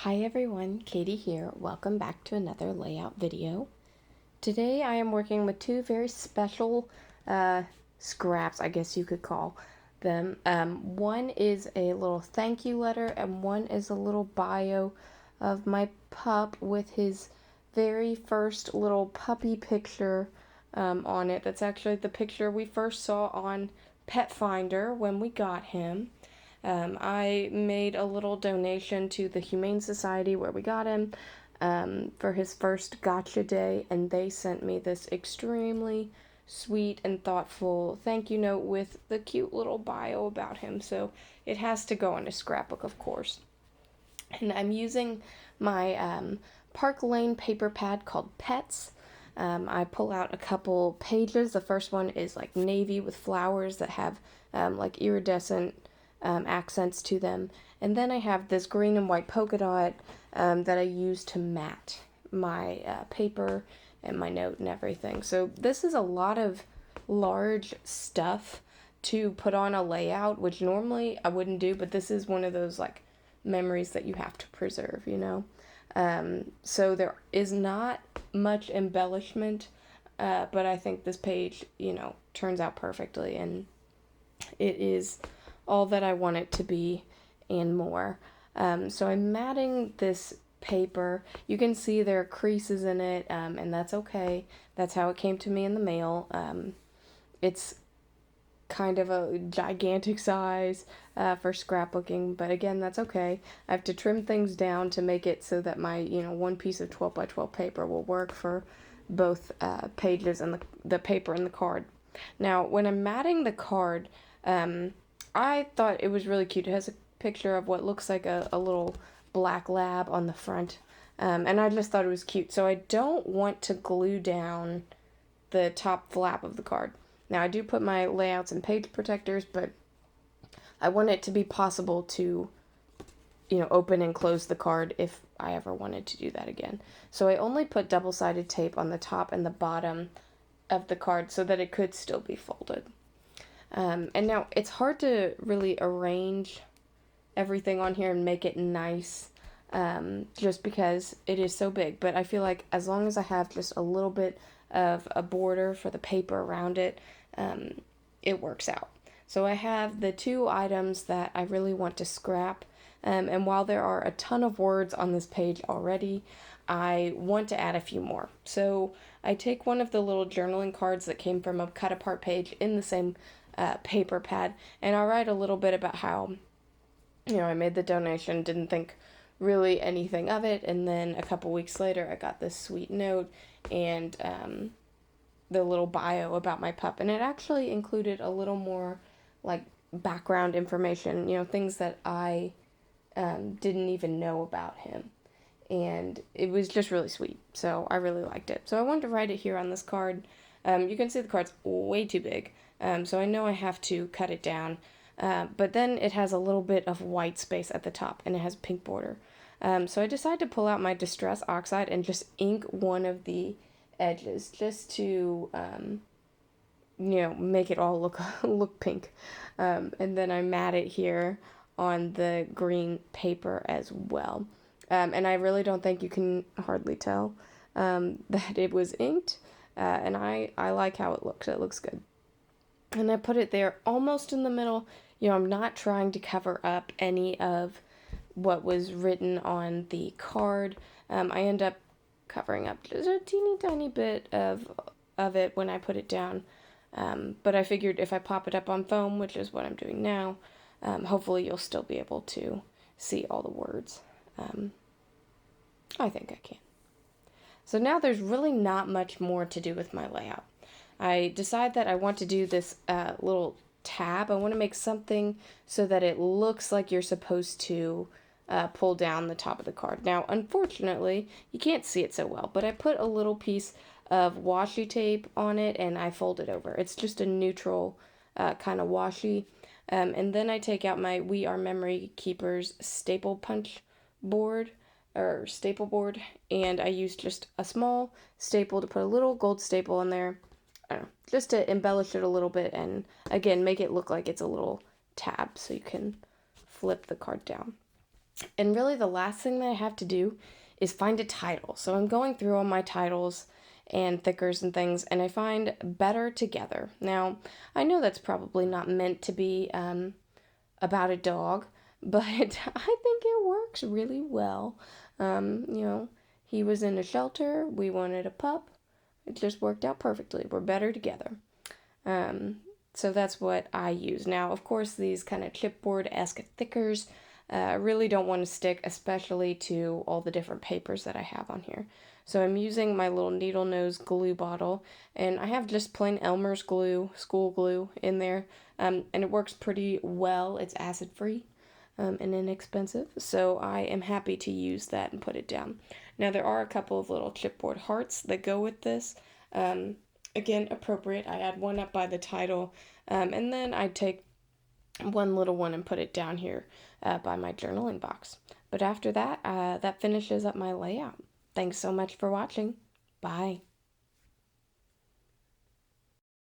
Hi everyone, Katie here. Welcome back to another layout video. Today I am working with two very special scraps, I guess you could call them. One is a little thank you letter and one is a little bio of my pup with his very first little puppy picture on it. That's actually the picture we first saw on Pet Finder when we got him. I made a little donation to the Humane Society where we got him for his first gotcha day, and they sent me this extremely sweet and thoughtful thank you note with the cute little bio about him. So it has to go into Scrapbook, of course. And I'm using my Park Lane paper pad called Pets. I pull out a couple pages. The first one is like navy with flowers that have like iridescent accents to them. And then I have this green and white polka dot that I use to mat my paper and my note and everything. So this is a lot of large stuff to put on a layout, which normally I wouldn't do, but this is one of those like memories that you have to preserve, you know? So there is not much embellishment, but I think this page, turns out perfectly, and it is all that I want it to be and more. So I'm matting this paper. You can see there are creases in it, and that's okay. That's how it came to me in the mail. It's kind of a gigantic size for scrapbooking, but again, that's okay. I have to trim things down to make it so that my, one piece of 12 by 12 paper will work for both pages and the paper and the card. Now, when I'm matting the card, I thought it was really cute. It has a picture of what looks like a little black lab on the front, and I just thought it was cute. So I don't want to glue down the top flap of the card. Now, I do put my layouts and page protectors, but I want it to be possible to, open and close the card if I ever wanted to do that again. So I only put double-sided tape on the top and the bottom of the card so that it could still be folded. And now it's hard to really arrange everything on here and make it nice, just because it is so big. But I feel like as long as I have just a little bit of a border for the paper around it, it works out. So I have the two items that I really want to scrap, and while there are a ton of words on this page already, I want to add a few more. So I take one of the little journaling cards that came from a cut apart page in the same paper pad, and I'll write a little bit about how, I made the donation, didn't think really anything of it, and then a couple weeks later I got this sweet note and the little bio about my pup, and it actually included a little more like background information, things that I didn't even know about him, and it was just really sweet, so I really liked it. So I wanted to write it here on this card. You can see the card's way too big, so I know I have to cut it down, but then it has a little bit of white space at the top, and it has a pink border. So I decided to pull out my Distress Oxide and just ink one of the edges just to, make it all look pink. And then I mat it here on the green paper as well. And I really don't think you can hardly tell that it was inked, and I like how it looks. It looks good. And I put it there almost in the middle. I'm not trying to cover up any of what was written on the card. I end up covering up just a teeny tiny bit of it when I put it down. But I figured if I pop it up on foam, which is what I'm doing now, hopefully you'll still be able to see all the words. I think I can. So now there's really not much more to do with my layout. I decide that I want to do this little tab. I want to make something so that it looks like you're supposed to pull down the top of the card. Now, unfortunately, you can't see it so well, but I put a little piece of washi tape on it and I fold it over. It's just a neutral kind of washi. And then I take out my We Are Memory Keepers staple punch board or staple board, and I use just a small staple to put a little gold staple in there, just to embellish it a little bit and again make it look like it's a little tab so you can flip the card down. And really the last thing that I have to do is find a title. So I'm going through all my titles and thickers and things, and I find Better Together. Now, I know that's probably not meant to be about a dog, but I think it works really well. You know, he was in a shelter, we wanted a pup. It just worked out perfectly. We're better together. Um, so that's what I use. Now, of course, these kind of chipboard-esque thickers really don't want to stick, especially to all the different papers that I have on here. So I'm using my little needle nose glue bottle, and I have just plain Elmer's glue, school glue in there, and it works pretty well. It's acid-free. And inexpensive, so I am happy to use that and put it down. Now, there are a couple of little chipboard hearts that go with this. Um, Again, appropriate. I add one up by the title, and then I take one little one and put it down here by my journaling box. But after that, that finishes up my layout. Thanks so much for watching. Bye.